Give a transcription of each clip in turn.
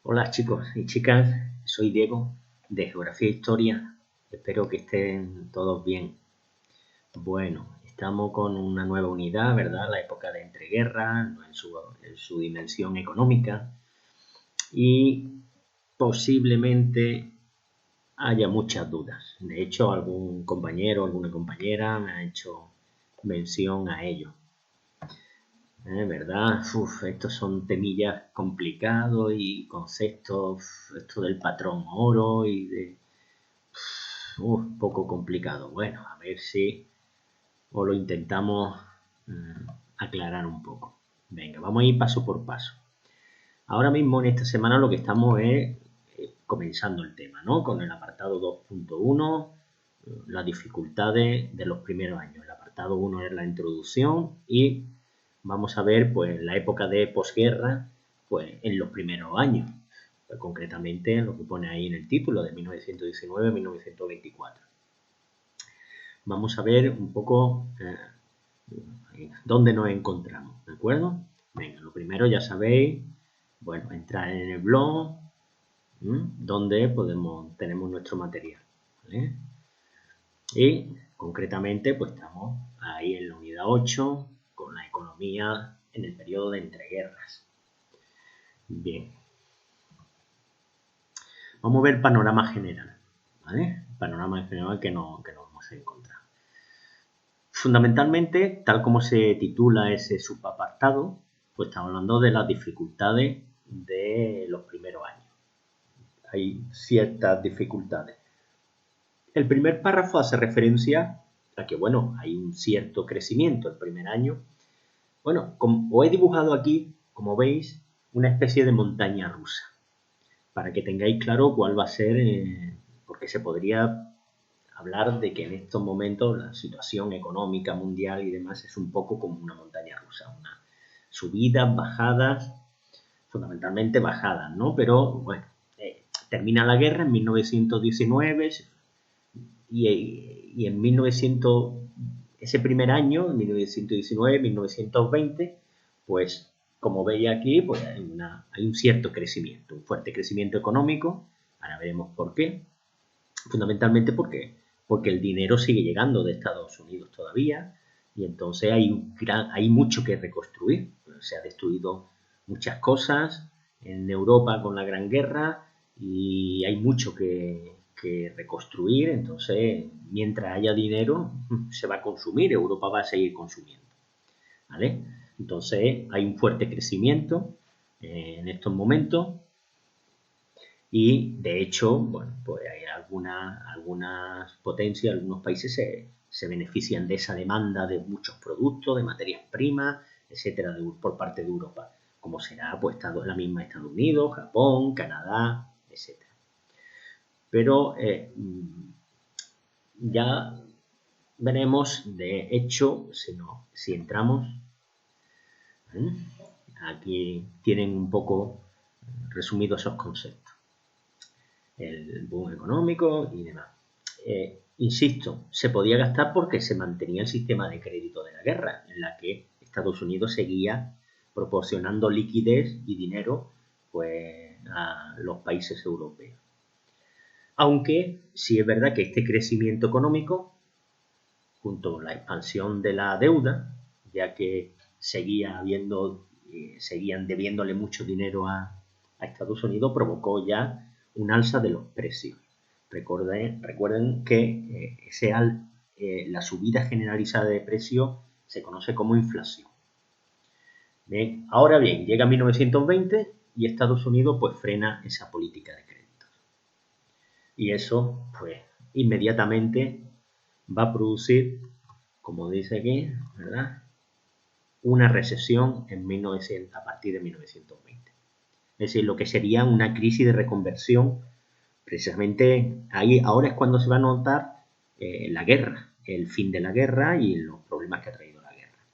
Hola chicos y chicas, soy Diego de Geografía e Historia. Espero que estén todos bien. Bueno, estamos con una nueva unidad, ¿verdad? La época de entreguerras, en su dimensión económica, y posiblemente haya muchas dudas. De hecho, algún compañero, alguna compañera me ha hecho mención a ello. ¿Verdad? Estos son temillas complicados y conceptos, esto del patrón oro y de... poco complicado. Bueno, a ver si os lo intentamos aclarar un poco. Venga, vamos a ir paso por paso. Ahora mismo en esta semana lo que estamos es comenzando el tema, ¿no? Con el apartado 2.1, las dificultades de los primeros años. El apartado 1 es la introducción y vamos a ver pues la época de posguerra pues en los primeros años, pues, concretamente lo que pone ahí en el título de 1919 a 1924. Vamos a ver un poco dónde nos encontramos, ¿de acuerdo? Venga, lo primero ya sabéis, bueno, entrar en el blog donde tenemos nuestro material, ¿vale? Y concretamente pues estamos ahí en la unidad 8 con la economía en el periodo de entreguerras. Bien. Vamos a ver panorama general, ¿vale? Panorama general que nos vamos a encontrar. Fundamentalmente, tal como se titula ese subapartado, pues estamos hablando de las dificultades de los primeros años. Hay ciertas dificultades. El primer párrafo hace referencia a que, bueno, hay un cierto crecimiento el primer año. Bueno, os he dibujado aquí, como veis, una especie de montaña rusa, para que tengáis claro cuál va a ser, porque se podría hablar de que en estos momentos la situación económica mundial y demás es un poco como una montaña rusa, unas subidas, bajadas, fundamentalmente bajadas, ¿no? Pero bueno, termina la guerra en 1919 y en 1900, ese primer año, en 1919, 1920, pues como veis aquí, pues hay un cierto crecimiento, un fuerte crecimiento económico. Ahora veremos por qué. Fundamentalmente porque el dinero sigue llegando de Estados Unidos todavía y entonces hay mucho que reconstruir. Se ha destruido muchas cosas en Europa con la Gran Guerra y hay mucho que reconstruir. Entonces, mientras haya dinero, se va a consumir, Europa va a seguir consumiendo, ¿vale? Entonces, hay un fuerte crecimiento en estos momentos. Y de hecho, bueno, pues hay algunas potencias, algunos países se benefician de esa demanda de muchos productos, de materias primas, etcétera, por parte de Europa, como será pues la misma Estados Unidos, Japón, Canadá, etcétera. Pero ya veremos, de hecho, si entramos, aquí tienen un poco resumidos esos conceptos. El boom económico y demás. Insisto, se podía gastar porque se mantenía el sistema de crédito de la guerra, en la que Estados Unidos seguía proporcionando liquidez y dinero pues, a los países europeos. Aunque sí es verdad que este crecimiento económico, junto con la expansión de la deuda, ya que seguían debiéndole mucho dinero a Estados Unidos, provocó ya un alza de los precios. Recuerden que la subida generalizada de precios se conoce como inflación. Bien, ahora bien, llega 1920 y Estados Unidos pues frena esa política de créditos. Y eso pues inmediatamente va a producir, como dice aquí, ¿verdad?, una recesión a partir de 1920. Es decir, lo que sería una crisis de reconversión. Precisamente ahí ahora es cuando se va a notar la guerra, el fin de la guerra y los problemas que ha traído la guerra.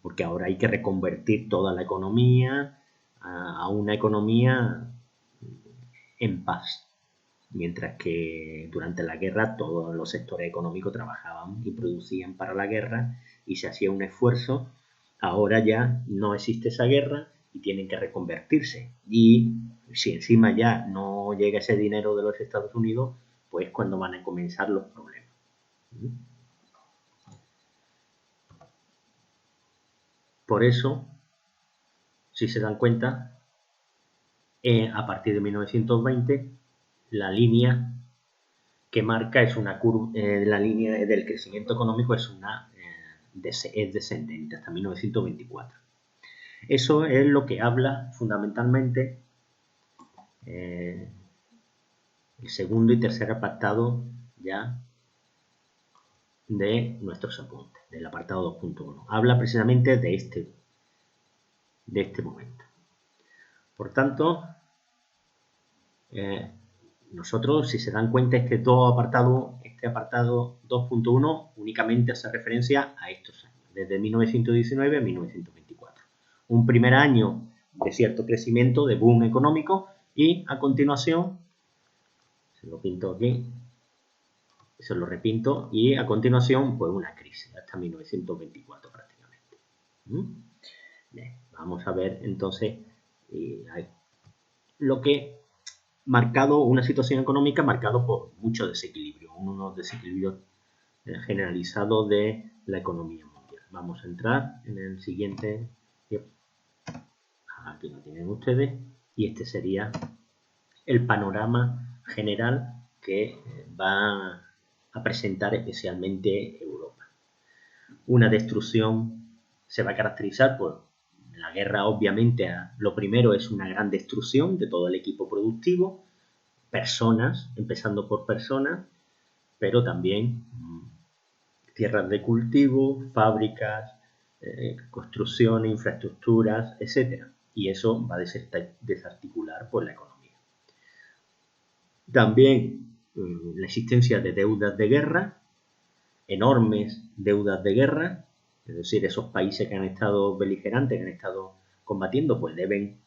Porque ahora hay que reconvertir toda la economía a una economía en paz. Mientras que durante la guerra todos los sectores económicos trabajaban y producían para la guerra y se hacía un esfuerzo. Ahora ya no existe esa guerra y tienen que reconvertirse. Y Si encima ya no llega ese dinero de los Estados Unidos, pues cuando van a comenzar los problemas. Por eso, si se dan cuenta, a partir de 1920, la línea que marca es una curva, la línea del crecimiento económico es descendente hasta 1924. Eso es lo que habla fundamentalmente el segundo y tercer apartado ya de nuestros apuntes, del apartado 2.1. Habla precisamente de este momento. Por tanto, nosotros, si se dan cuenta, este apartado 2.1 únicamente hace referencia a estos años, desde 1919 a 1924. Un primer año de cierto crecimiento, de boom económico, y a continuación, se lo pinto aquí, se lo repinto, y a continuación, pues una crisis, hasta 1924 prácticamente. Bien, vamos a ver entonces lo que marcado, una situación económica marcada por mucho desequilibrio, unos desequilibrios generalizados de la economía mundial. Vamos a entrar en el siguiente, aquí lo tienen ustedes, y este sería el panorama general que va a presentar especialmente Europa. Una destrucción se va a caracterizar por la guerra, obviamente. Lo primero es una gran destrucción de todo el equipo productivo, personas, empezando por personas, pero también tierras de cultivo, fábricas, construcciones, infraestructuras, etc. Y eso va a desarticular pues, la economía. También la existencia de deudas de guerra, enormes deudas de guerra, es decir, esos países que han estado beligerantes, que han estado combatiendo, pues deben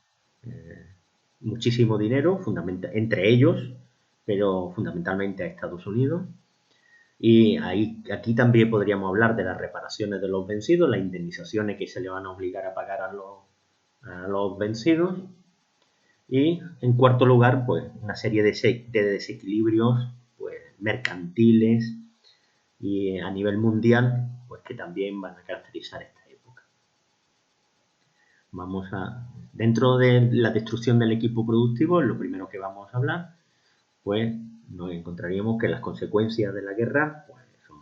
muchísimo dinero, entre ellos, pero fundamentalmente a Estados Unidos. Y aquí también podríamos hablar de las reparaciones de los vencidos, las indemnizaciones que se le van a obligar a pagar a los vencidos. Y en cuarto lugar, pues una serie de desequilibrios pues, mercantiles y a nivel mundial, pues que también van a caracterizar esta época. Dentro de la destrucción del equipo productivo, lo primero que vamos a hablar, pues nos encontraríamos que las consecuencias de la guerra pues, son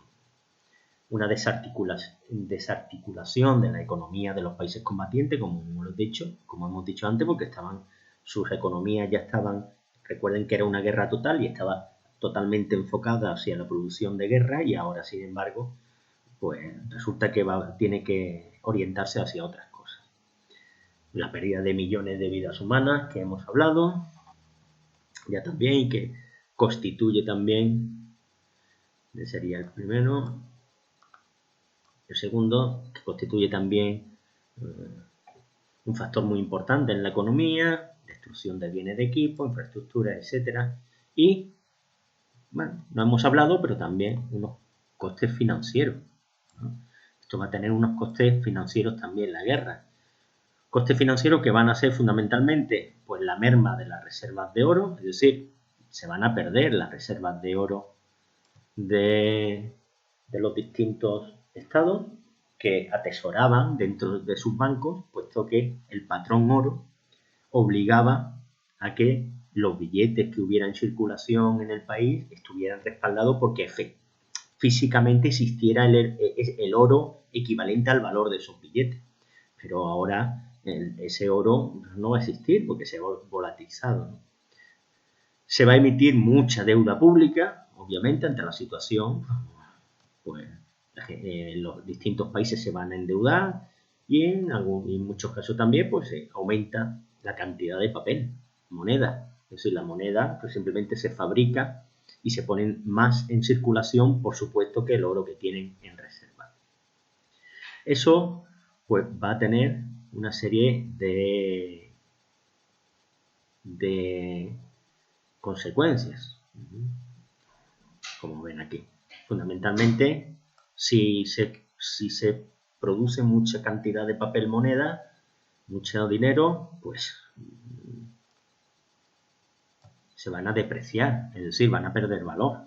una desarticulación de la economía de los países combatientes, como hemos dicho antes, porque sus economías ya estaban, recuerden que era una guerra total y estaba totalmente enfocada hacia la producción de guerra, y ahora, sin embargo, pues resulta que tiene que orientarse hacia otras cosas. La pérdida de millones de vidas humanas, que hemos hablado ya también, y que constituye también, sería el primero, el segundo, que constituye también un factor muy importante en la economía, destrucción de bienes de equipo, infraestructura, etc. Y, bueno, no hemos hablado, pero también unos costes financieros, ¿no? Esto va a tener unos costes financieros también, la guerra. Costes financieros que van a ser fundamentalmente pues, la merma de las reservas de oro, es decir, se van a perder las reservas de oro de los distintos estados, que atesoraban dentro de sus bancos, puesto que el patrón oro obligaba a que los billetes que hubiera en circulación en el país estuvieran respaldados porque físicamente existiera el oro equivalente al valor de esos billetes. Pero ahora ese oro no va a existir porque se ha volatilizado, ¿no? Se va a emitir mucha deuda pública, obviamente, ante la situación, pues los distintos países se van a endeudar, y en muchos casos también pues se aumenta la cantidad de papel, moneda. Es decir, la moneda pues, simplemente se fabrica y se ponen más en circulación, por supuesto, que el oro que tienen en reserva. Eso pues va a tener una serie de consecuencias, como ven aquí. Fundamentalmente, si se produce mucha cantidad de papel moneda, mucho dinero, pues se van a depreciar, es decir, van a perder valor.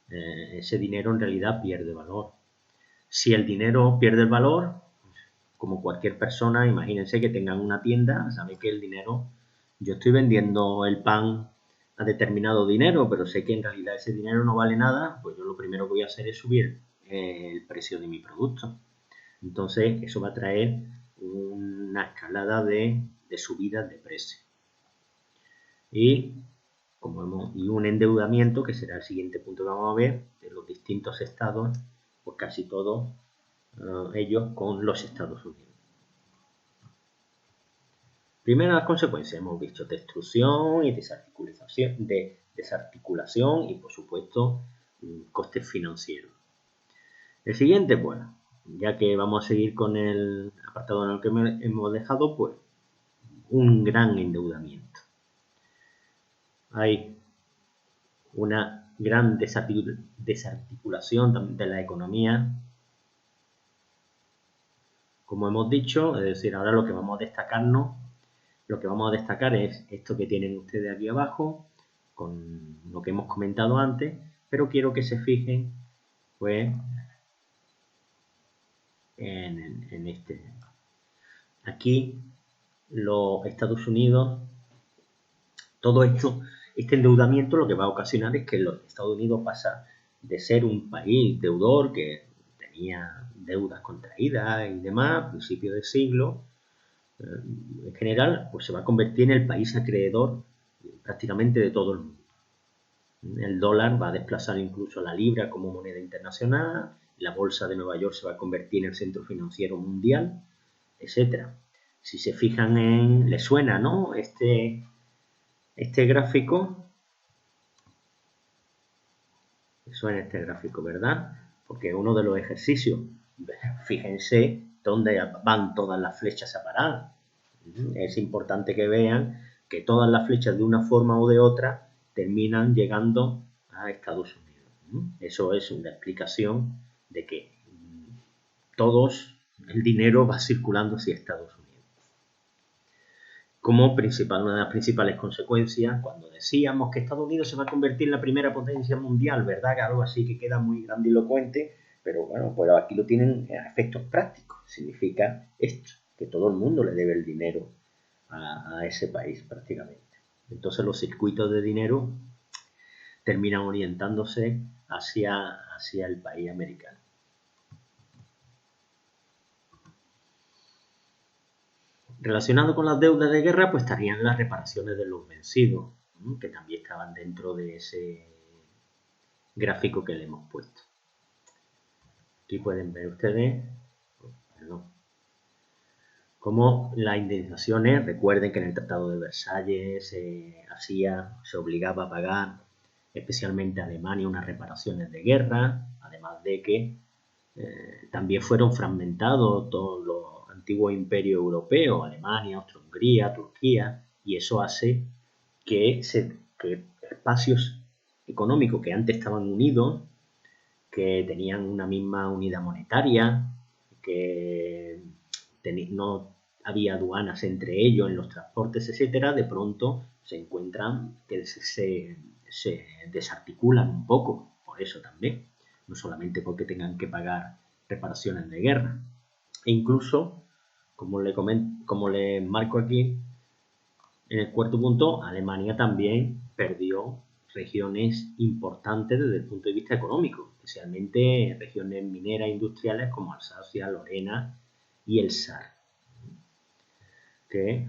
Ese dinero en realidad pierde valor. Si el dinero pierde el valor, como cualquier persona, imagínense que tengan una tienda, saben que el dinero, yo estoy vendiendo el pan a determinado dinero, pero sé que en realidad ese dinero no vale nada, pues yo lo primero que voy a hacer es subir el precio de mi producto. Entonces eso va a traer una escalada de subidas de precio. Y un endeudamiento, que será el siguiente punto que vamos a ver, de los distintos estados, pues casi todos ellos con los Estados Unidos. Primero las consecuencias, hemos visto destrucción y desarticulación y por supuesto costes financieros. El siguiente, pues, ya que vamos a seguir con el apartado en el que hemos dejado, pues, un gran endeudamiento. Hay una gran desarticulación de la economía, como hemos dicho, es decir, ahora lo que vamos a destacar es esto que tienen ustedes aquí abajo, con lo que hemos comentado antes, pero quiero que se fijen, pues, en este. Aquí, los Estados Unidos, todo esto, este endeudamiento lo que va a ocasionar es que los Estados Unidos pasa de ser un país deudor que tenía deudas contraídas y demás a principios de siglo, en general, pues se va a convertir en el país acreedor prácticamente de todo el mundo. El dólar va a desplazar incluso a la libra como moneda internacional, la bolsa de Nueva York se va a convertir en el centro financiero mundial, etcétera. Si se fijan ¿les suena, no? Este gráfico, ¿les suena este gráfico, verdad? Porque es uno de los ejercicios. Fíjense dónde van todas las flechas a parar. Es importante que vean que todas las flechas de una forma o de otra terminan llegando a Estados Unidos. Eso es una explicación de que el dinero va circulando hacia Estados Unidos. Como una de las principales consecuencias, cuando decíamos que Estados Unidos se va a convertir en la primera potencia mundial, ¿verdad? Que algo así que queda muy grandilocuente, pero bueno, pues aquí lo tienen a efectos prácticos. Significa esto, que todo el mundo le debe el dinero a ese país prácticamente. Entonces los circuitos de dinero terminan orientándose hacia el país americano. Relacionado con las deudas de guerra, pues estarían las reparaciones de los vencidos, que también estaban dentro de ese gráfico que le hemos puesto. Aquí pueden ver ustedes cómo las indemnizaciones, recuerden que en el Tratado de Versalles se obligaba a pagar especialmente a Alemania unas reparaciones de guerra, además de que también fueron fragmentados todos los antiguos imperios europeos, Alemania, Austria-Hungría, Turquía, y eso hace que espacios económicos que antes estaban unidos, que tenían una misma unidad monetaria, que no había aduanas entre ellos en los transportes, etcétera, de pronto se encuentran que se desarticulan un poco, por eso también, no solamente porque tengan que pagar reparaciones de guerra. E incluso, como le marco aquí, en el cuarto punto, Alemania también perdió regiones importantes desde el punto de vista económico, especialmente regiones mineras industriales como Alsacia, Lorena y el Saar, que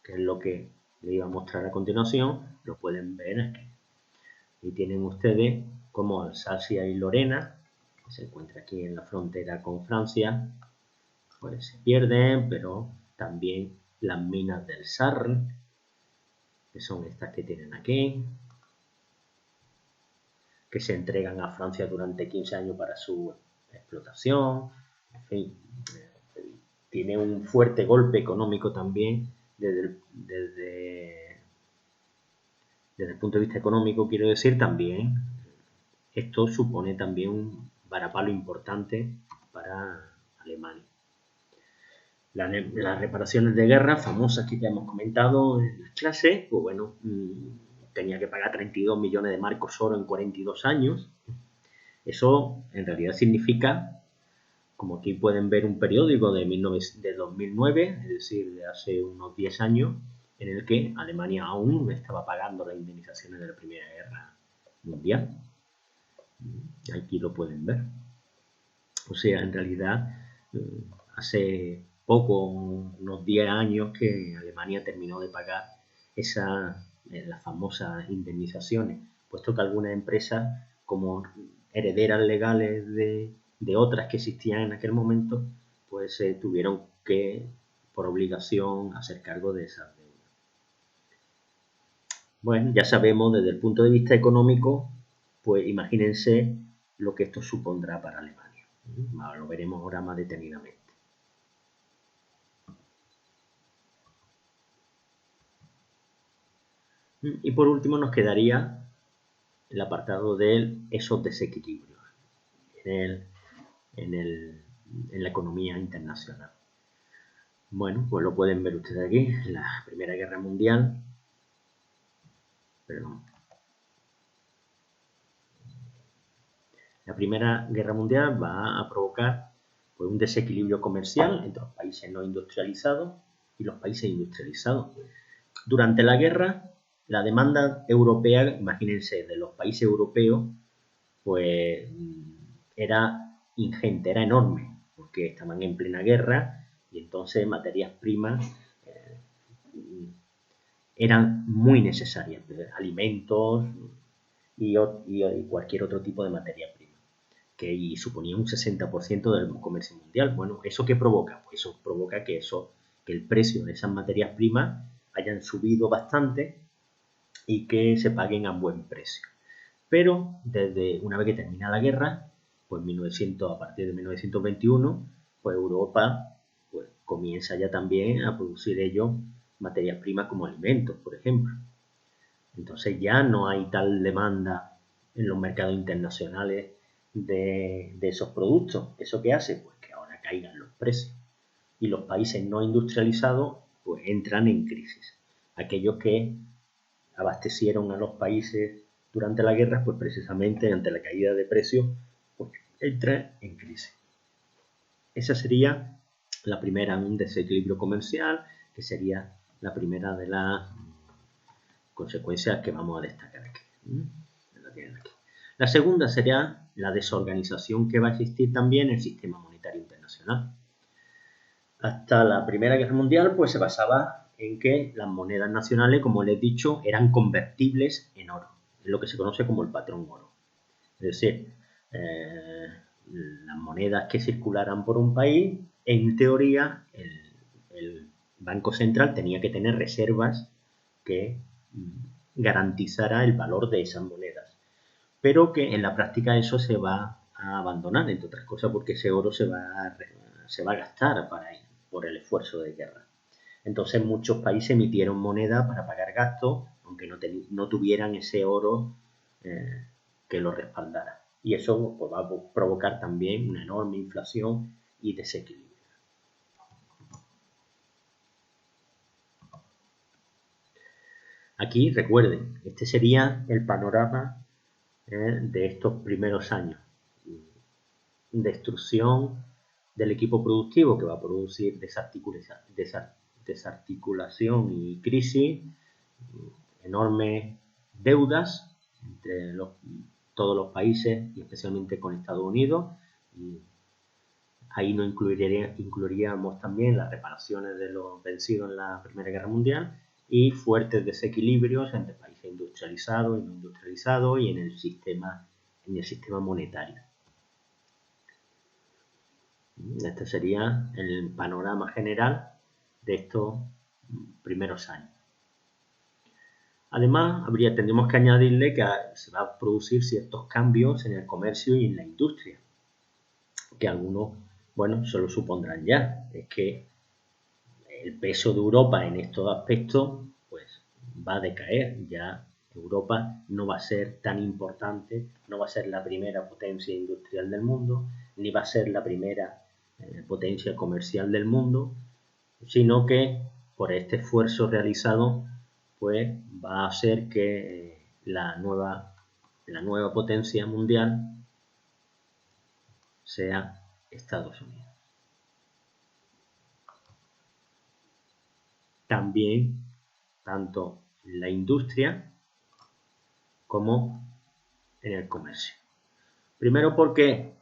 es lo que le iba a mostrar a continuación. Lo pueden ver aquí. Y tienen ustedes como Alsacia y Lorena, que se encuentra aquí en la frontera con Francia, pues se pierden, pero también las minas del Saar, que son estas que tienen aquí, que se entregan a Francia durante 15 años para su explotación. En fin, tiene un fuerte golpe económico también desde el punto de vista económico, quiero decir, también esto supone también un varapalo importante para Alemania. Las reparaciones de guerra famosas que ya hemos comentado en las clases, pues bueno, tenía que pagar 32 millones de marcos oro en 42 años. Eso en realidad significa, como aquí pueden ver un periódico de 2009, es decir, de hace unos 10 años, en el que Alemania aún estaba pagando las indemnizaciones de la Primera Guerra Mundial. Aquí lo pueden ver. O sea, en realidad, hace poco, unos 10 años, que Alemania terminó de pagar las famosas indemnizaciones, puesto que algunas empresas, como herederas legales de otras que existían en aquel momento, pues tuvieron que, por obligación, hacer cargo de esas deudas. Bueno, ya sabemos desde el punto de vista económico, pues imagínense lo que esto supondrá para Alemania. Lo veremos ahora más detenidamente. Y por último nos quedaría el apartado de esos desequilibrios en la economía internacional. Bueno, pues lo pueden ver ustedes aquí, la Primera Guerra Mundial. La Primera Guerra Mundial va a provocar pues, un desequilibrio comercial entre los países no industrializados y los países industrializados. Durante la guerra, la demanda europea, imagínense, de los países europeos, pues era ingente, era enorme, porque estaban en plena guerra y entonces materias primas eran muy necesarias, alimentos y cualquier otro tipo de materia prima, que suponía un 60% del comercio mundial. Bueno, ¿eso qué provoca? Pues eso provoca que el precio de esas materias primas hayan subido bastante y que se paguen a buen precio. Pero desde una vez que termina la guerra, pues a partir de 1921, pues Europa pues, comienza ya también a producir materias primas como alimentos, por ejemplo. Entonces ya no hay tal demanda en los mercados internacionales de esos productos. ¿Eso qué hace? Pues que ahora caigan los precios. Y los países no industrializados pues entran en crisis. Aquellos que abastecieron a los países durante la guerra, pues precisamente ante la caída de precios, pues entran en crisis. Esa sería la primera, un desequilibrio comercial, que sería la primera de las consecuencias que vamos a destacar aquí. La segunda sería la desorganización que va a existir también en el sistema monetario internacional. Hasta la Primera Guerra Mundial pues se basaba en que las monedas nacionales, como les he dicho, eran convertibles en oro. Es lo que se conoce como el patrón oro. Es decir, las monedas que circularan por un país, en teoría, el Banco Central tenía que tener reservas que garantizara el valor de esas monedas. Pero que en la práctica eso se va a abandonar, entre otras cosas porque ese oro se va a gastar por el esfuerzo de guerra. Entonces muchos países emitieron moneda para pagar gastos, aunque no tuvieran ese oro que lo respaldara. Y eso pues, va a provocar también una enorme inflación y desequilibrio. Aquí, recuerden, este sería el panorama de estos primeros años. Destrucción del equipo productivo, que va a producir desarticulación y crisis, enormes deudas entre todos los países y especialmente con Estados Unidos. Y ahí no incluiríamos también las reparaciones de los vencidos en la Primera Guerra Mundial y fuertes desequilibrios entre países industrializados y no industrializados y en el sistema monetario. Este sería el panorama general de estos primeros años. Además, tendríamos que añadirle que se van a producir ciertos cambios en el comercio y en la industria, que algunos, bueno, se lo supondrán ya. Es que el peso de Europa en estos aspectos, pues, va a decaer. Ya Europa no va a ser tan importante, no va a ser la primera potencia industrial del mundo, ni va a ser la primera potencia comercial del mundo, sino que por este esfuerzo realizado pues va a hacer que la nueva potencia mundial sea Estados Unidos. También, tanto en la industria como en el comercio. Primero porque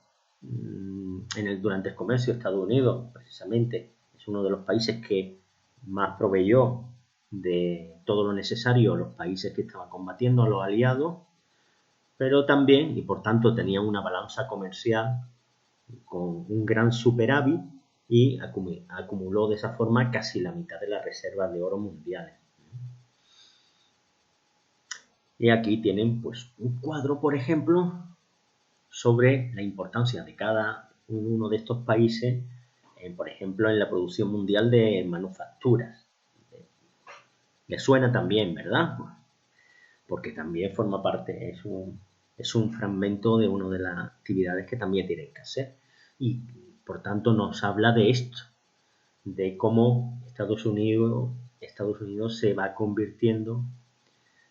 durante el comercio Estados Unidos, precisamente, es uno de los países que más proveyó de todo lo necesario a los países que estaban combatiendo, a los aliados, pero también, y por tanto tenía una balanza comercial con un gran superávit y acumuló de esa forma casi la mitad de las reservas de oro mundiales. Y aquí tienen pues un cuadro, por ejemplo, sobre la importancia de cada uno de estos países, por ejemplo, en la producción mundial de manufacturas. Le suena también, ¿verdad? Porque también forma parte, es un fragmento de una de las actividades que también tienen que hacer. Y por tanto nos habla de esto, de cómo Estados Unidos se va convirtiendo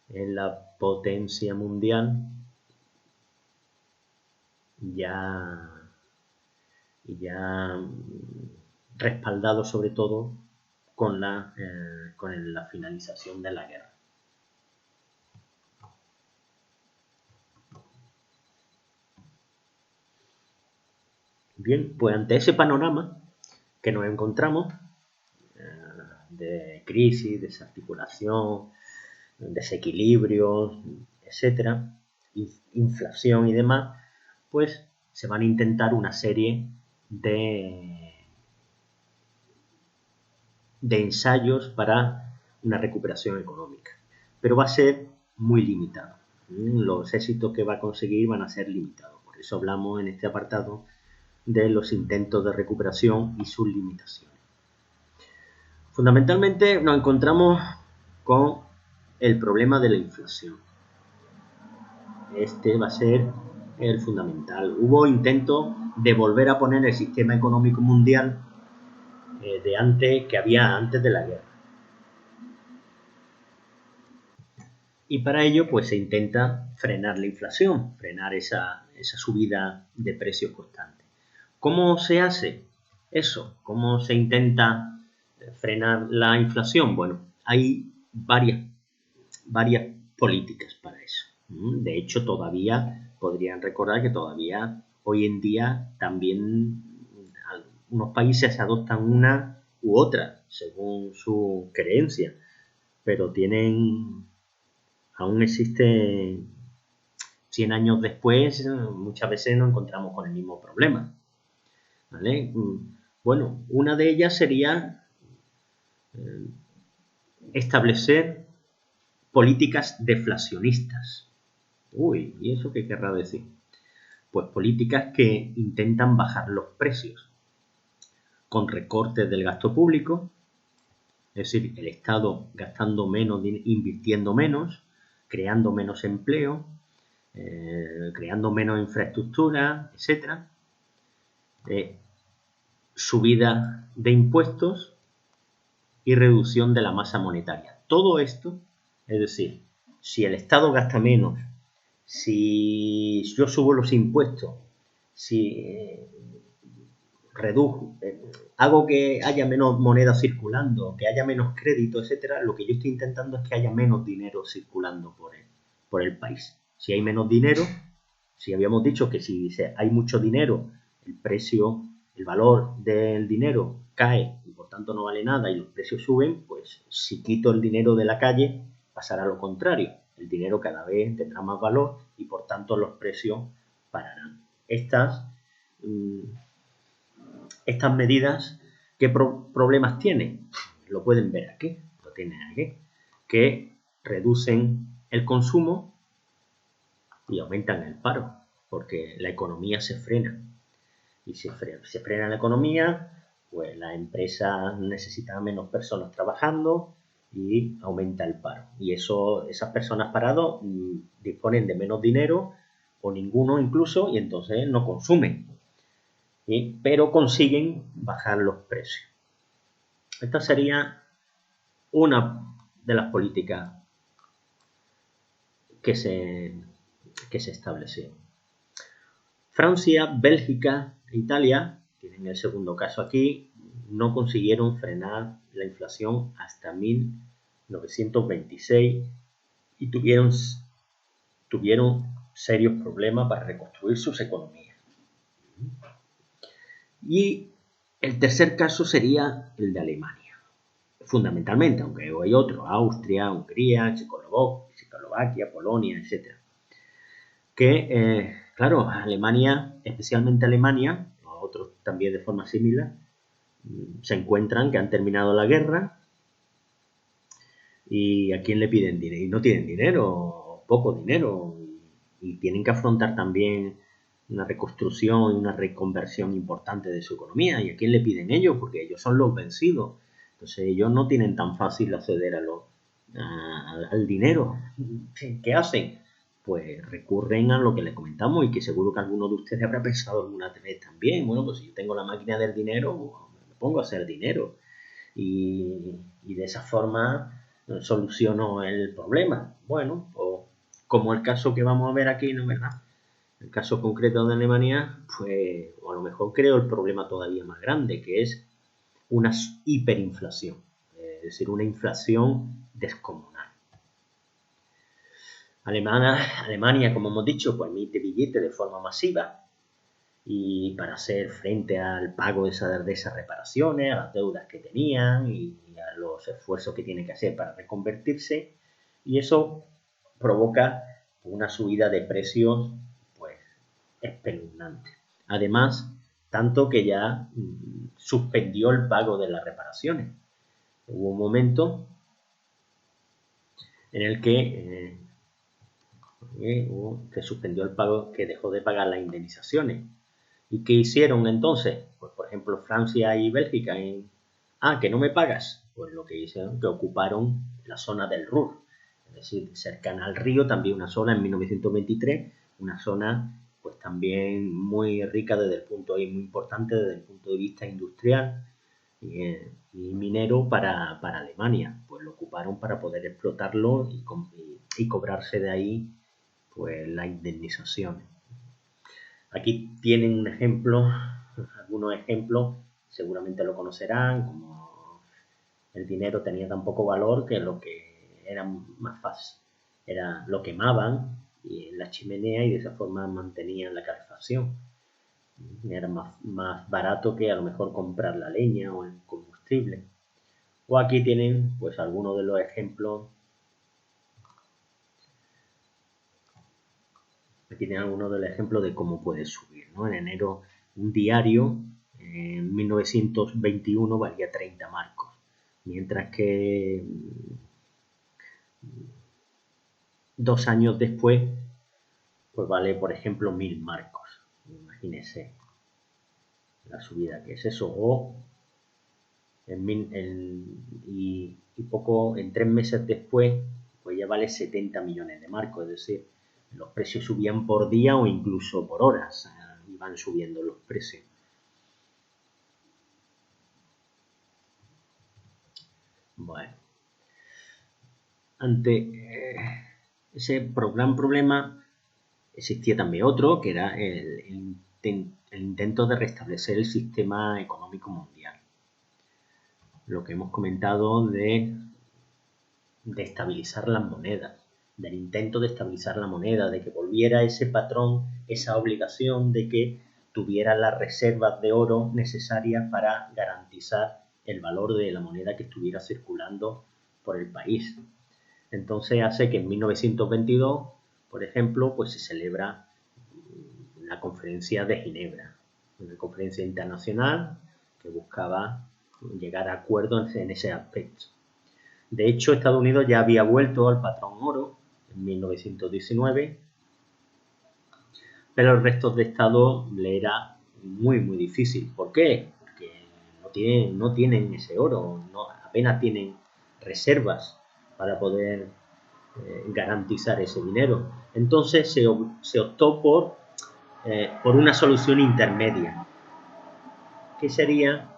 en la potencia mundial ya respaldado sobre todo con la finalización de la guerra. Bien, pues ante ese panorama que nos encontramos de crisis, desarticulación, desequilibrios, etcétera, inflación y demás, pues se van a intentar una serie de ensayos para una recuperación económica, pero va a ser muy limitado. Los éxitos que va a conseguir van a ser limitados. Por eso hablamos en este apartado de los intentos de recuperación y sus limitaciones. Fundamentalmente nos encontramos con el problema de la inflación. Este va a ser el fundamental. Hubo intentos de volver a poner el sistema económico mundial que había antes de la guerra. Y para ello pues se intenta frenar la inflación, frenar esa subida de precios constante. ¿Cómo se hace eso? ¿Cómo se intenta frenar la inflación? Bueno, hay varias políticas para eso. De hecho, todavía podrían recordar que todavía hoy en día también algunos países adoptan una u otra según su creencia, pero aún existe 100 años después, muchas veces nos encontramos con el mismo problema. ¿Vale? Bueno, una de ellas sería establecer políticas deflacionistas. Uy, ¿y eso qué querrá decir? Pues políticas que intentan bajar los precios con recortes del gasto público, es decir, el Estado gastando menos, invirtiendo menos, creando menos empleo, creando menos infraestructura, etc. Subida de impuestos y reducción de la masa monetaria. Todo esto, es decir, si el Estado gasta menos, si yo subo los impuestos, si hago que haya menos moneda circulando, que haya menos crédito, etcétera, lo que yo estoy intentando es que haya menos dinero circulando por el país. Si hay menos dinero, si habíamos dicho que si hay mucho dinero, el valor del dinero cae y por tanto no vale nada y los precios suben, pues si quito el dinero de la calle, pasará lo contrario. El dinero cada vez tendrá más valor y por tanto los precios pararán. Estas medidas, ¿qué problemas tienen? Lo pueden ver aquí, lo tienen aquí, que reducen el consumo y aumentan el paro, porque la economía se frena. Y si se frena la economía, pues la empresa necesita menos personas trabajando y aumenta el paro. Y esas personas paradas disponen de menos dinero o ninguno incluso y entonces no consumen. Pero consiguen bajar los precios. Esta sería una de las políticas que se establecieron. Francia, Bélgica e Italia, tienen el segundo caso aquí, no consiguieron frenar la inflación hasta 1926 y tuvieron serios problemas para reconstruir sus economías. Y el tercer caso sería el de Alemania. Fundamentalmente, aunque hay otros, Austria, Hungría, Checoslovaquia, Polonia, etc. Que, claro, Alemania, especialmente Alemania, otros también de forma similar, se encuentran que han terminado la guerra y ¿a quién le piden dinero? Y no tienen dinero, poco dinero, y tienen que afrontar también una reconstrucción y una reconversión importante de su economía. ¿Y a quién le piden ellos? Porque ellos son los vencidos. Entonces ellos no tienen tan fácil acceder al dinero. ¿Qué hacen? Pues recurren a lo que les comentamos y que seguro que alguno de ustedes habrá pensado alguna vez también. Bueno, pues si yo tengo la máquina del dinero, me pongo a hacer dinero. Y de esa forma soluciono el problema. Bueno, o como el caso que vamos a ver aquí, ¿no es verdad? El caso concreto de Alemania, pues a lo mejor creo el problema todavía más grande, que es una hiperinflación, es decir, una inflación descomunal. Alemania, como hemos dicho, pues emite billetes de forma masiva y para hacer frente al pago de esas reparaciones, a las deudas que tenían y a los esfuerzos que tienen que hacer para reconvertirse, y eso provoca una subida de precios pues espeluznante. Además, tanto que ya suspendió el pago de las reparaciones. Hubo un momento en el que se suspendió el pago, que dejó de pagar las indemnizaciones. ¿Y qué hicieron entonces? Pues por ejemplo Francia y Bélgica que no me pagas. Pues lo que hicieron, que ocuparon la zona del Ruhr, es decir, cercana al río, también una zona en 1923, una zona pues también muy rica muy importante desde el punto de vista industrial y minero para Alemania. Pues lo ocuparon para poder explotarlo y cobrarse de ahí pues las indemnizaciones. Aquí tienen un ejemplo, algunos ejemplos, seguramente lo conocerán, como el dinero tenía tan poco valor que lo que era más fácil era lo quemaban en la chimenea y de esa forma mantenían la calefacción. Era más barato que a lo mejor comprar la leña o el combustible. O aquí tienen pues algunos de los ejemplos. Aquí tienen algunos de los ejemplos de cómo puede subir, ¿no? En enero un diario en 1921 valía 30 marcos, mientras que 2 años después pues vale, por ejemplo, 1000 marcos. Imagínense la subida que es eso. O en 3 meses después pues ya vale 70 millones de marcos, es decir, los precios subían por día o incluso por horas, iban subiendo los precios. Bueno, ante ese gran problema existía también otro, que era el intento de restablecer el sistema económico mundial. Lo que hemos comentado de estabilizar las monedas, del intento de estabilizar la moneda, de que volviera ese patrón, esa obligación de que tuviera las reservas de oro necesarias para garantizar el valor de la moneda que estuviera circulando por el país. Entonces hace que en 1922, por ejemplo, pues se celebra la Conferencia de Ginebra, una conferencia internacional que buscaba llegar a acuerdos en ese aspecto. De hecho, Estados Unidos ya había vuelto al patrón oro en 1919, pero el resto de estados le era muy, muy difícil. ¿Por qué? Porque no tienen ese oro, apenas tienen reservas para poder garantizar ese dinero. Entonces se optó por una solución intermedia, que sería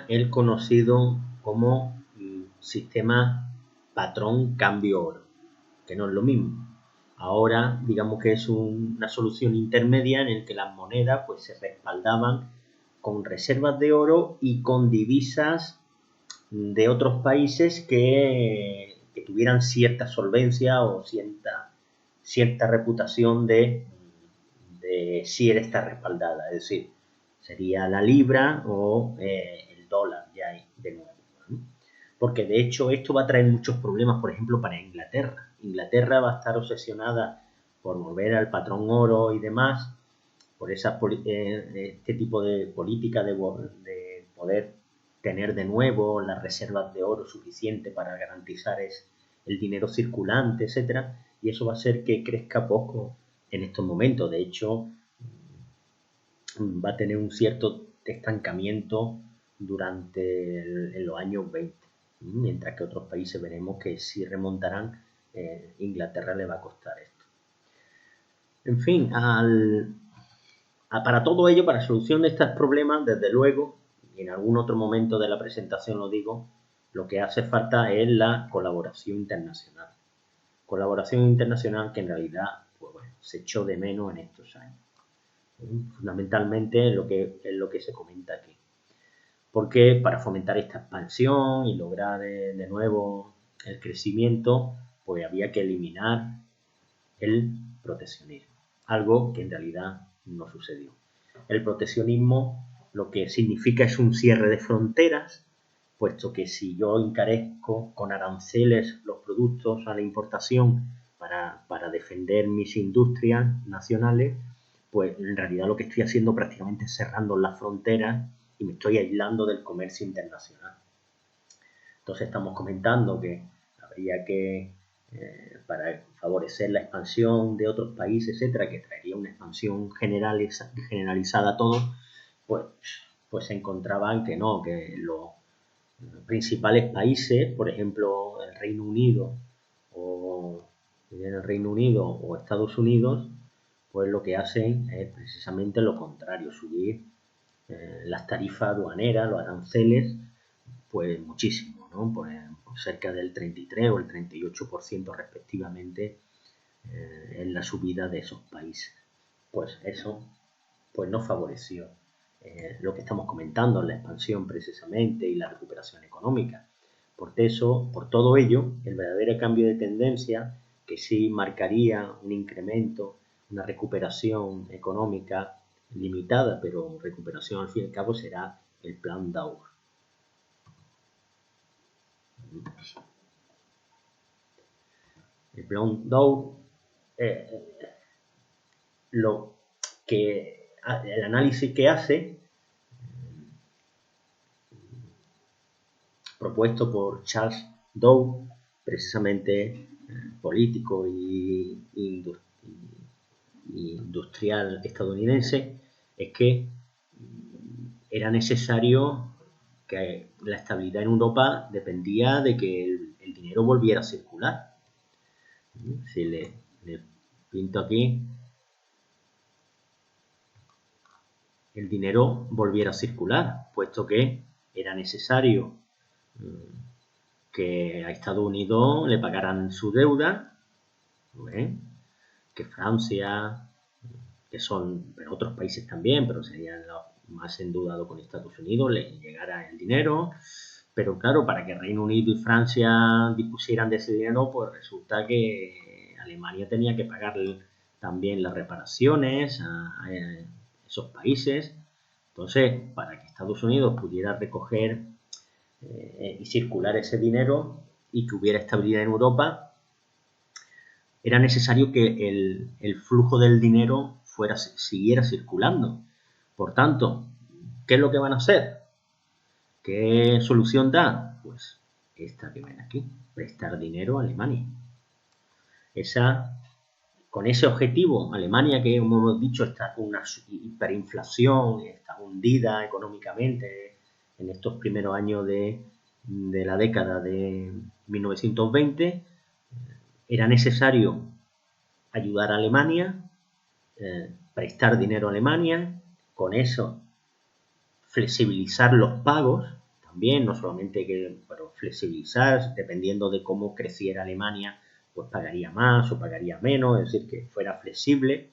el conocido como sistema patrón cambio oro, que no es lo mismo. Ahora, digamos que es una solución intermedia en la que las monedas pues, se respaldaban con reservas de oro y con divisas de otros países que tuvieran cierta solvencia o cierta reputación de si está respaldada. Es decir, sería la libra o el dólar ya de nuevo, ¿no? Porque de hecho esto va a traer muchos problemas, por ejemplo, para Inglaterra. Inglaterra va a estar obsesionada por volver al patrón oro y demás, por este tipo de política de poder tener de nuevo las reservas de oro suficiente para garantizar el dinero circulante, etcétera, y eso va a hacer que crezca poco en estos momentos. De hecho, va a tener un cierto estancamiento durante en los años 20, mientras que otros países veremos que sí remontarán. Inglaterra le va a costar esto. En fin, para todo ello, para solución de estos problemas, desde luego, y en algún otro momento de la presentación lo digo, lo que hace falta es la colaboración internacional. Colaboración internacional que en realidad pues bueno, se echó de menos en estos años. Fundamentalmente es lo que se comenta aquí. Porque para fomentar esta expansión y lograr de nuevo el crecimiento, pues había que eliminar el proteccionismo. Algo que en realidad no sucedió. El proteccionismo lo que significa es un cierre de fronteras, puesto que si yo encarezco con aranceles los productos a la importación para defender mis industrias nacionales, pues en realidad lo que estoy haciendo prácticamente es cerrando las fronteras y me estoy aislando del comercio internacional. Entonces estamos comentando que habría que, para favorecer la expansión de otros países, etcétera, que traería una expansión generalizada a todos, pues se encontraban que no, que los principales países, por ejemplo, el Reino Unido o Estados Unidos, pues lo que hacen es precisamente lo contrario, subir las tarifas aduaneras, los aranceles, pues muchísimo, ¿no? Por cerca del 33 o el 38% respectivamente en la subida de esos países. Pues eso pues no favoreció lo que estamos comentando, la expansión precisamente y la recuperación económica. Por todo ello, el verdadero cambio de tendencia que sí marcaría un incremento, una recuperación económica limitada, pero recuperación al fin y al cabo será el plan Daur. El plan Daur, el análisis que hace, propuesto por Charles Dow, precisamente político y industrial estadounidense, es que era necesario que la estabilidad en Europa dependía de que el dinero volviera a circular. Si le pinto aquí, el dinero volviera a circular, puesto que era necesario que a Estados Unidos le pagaran su deuda, que Francia, pero otros países también, pero serían los más endeudados con Estados Unidos, le llegara el dinero. Pero claro, para que Reino Unido y Francia dispusieran de ese dinero, pues resulta que Alemania tenía que pagar también las reparaciones a esos países. Entonces, para que Estados Unidos pudiera recoger y circular ese dinero y que hubiera estabilidad en Europa, era necesario que el flujo del dinero siguiera circulando. Por tanto, ¿qué es lo que van a hacer? ¿Qué solución da? Pues esta que ven aquí, prestar dinero a Alemania. Con ese objetivo, Alemania, que como hemos dicho, está con una hiperinflación, está hundida económicamente en estos primeros años de la década de 1920, era necesario ayudar a Alemania, prestar dinero a Alemania, con eso flexibilizar los pagos. también, no solamente que pero flexibilizar, dependiendo de cómo creciera Alemania, pues pagaría más o pagaría menos, es decir, que fuera flexible,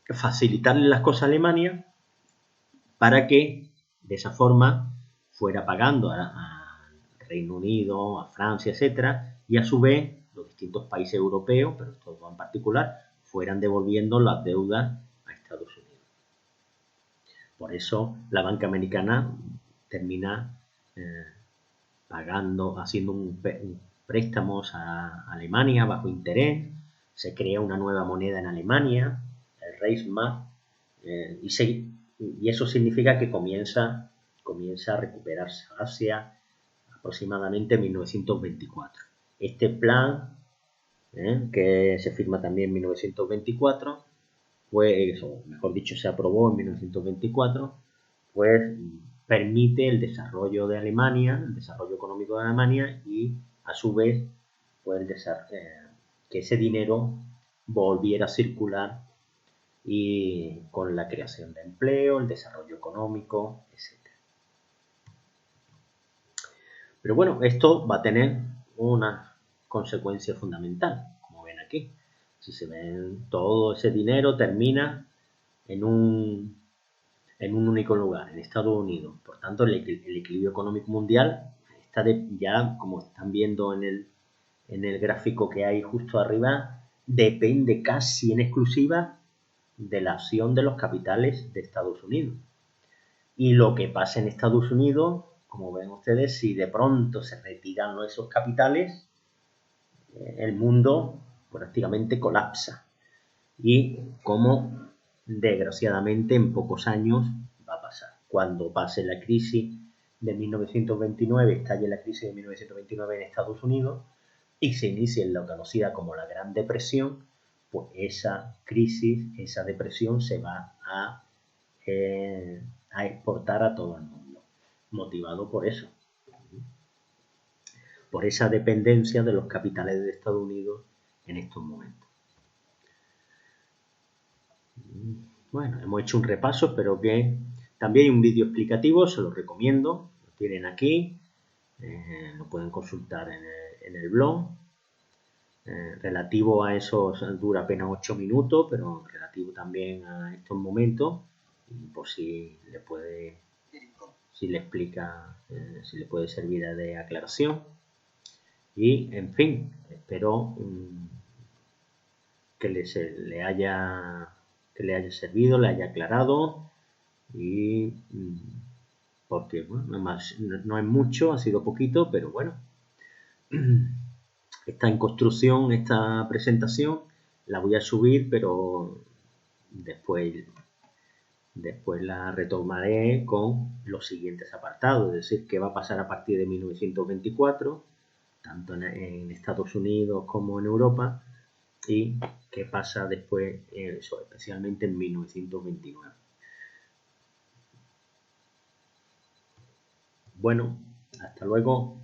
facilitarle las cosas a Alemania para que de esa forma fuera pagando a Reino Unido, a Francia, etcétera, y a su vez los distintos países europeos, pero estos dos en particular, fueran devolviendo las deudas a Estados Unidos. Por eso la banca americana termina pagando, haciendo préstamos a Alemania bajo interés, se crea una nueva moneda en Alemania, el Reichsmark, y eso significa que comienza a recuperarse hacia aproximadamente 1924. Este plan, que se firma también en 1924, pues, o mejor dicho, se aprobó en 1924, pues permite el desarrollo de Alemania, el desarrollo económico de Alemania y a su vez pues que ese dinero volviera a circular y con la creación de empleo, el desarrollo económico, etc. Pero bueno, esto va a tener una consecuencia fundamental, como ven aquí. Si se ven, todo ese dinero termina en un único lugar, en Estados Unidos. Por tanto, el equilibrio económico mundial está ya, como están viendo en el gráfico que hay justo arriba, depende casi en exclusiva de la acción de los capitales de Estados Unidos. Y lo que pasa en Estados Unidos, como ven ustedes, si de pronto se retiran esos capitales, el mundo prácticamente colapsa. Y como desgraciadamente en pocos años va a pasar. Cuando pase la crisis de 1929, estalle la crisis de 1929 en Estados Unidos y se inicie en lo conocida como la Gran Depresión, pues esa crisis, esa depresión se va a exportar a todo el mundo, motivado por eso, por esa dependencia de los capitales de Estados Unidos en estos momentos. Bueno, hemos hecho un repaso, espero que también hay un vídeo explicativo, se lo recomiendo, lo tienen aquí, lo pueden consultar en el blog. Relativo a eso dura apenas 8 minutos, pero relativo también a estos momentos, y por si le puede, si le explica, si le puede servir de aclaración. Y en fin, espero que le haya servido, le haya aclarado, y porque bueno, no es mucho, ha sido poquito, pero bueno, está en construcción esta presentación, la voy a subir, pero después la retomaré con los siguientes apartados, es decir, qué va a pasar a partir de 1924, tanto en Estados Unidos como en Europa, y qué pasa después, especialmente en 1929. Bueno, hasta luego.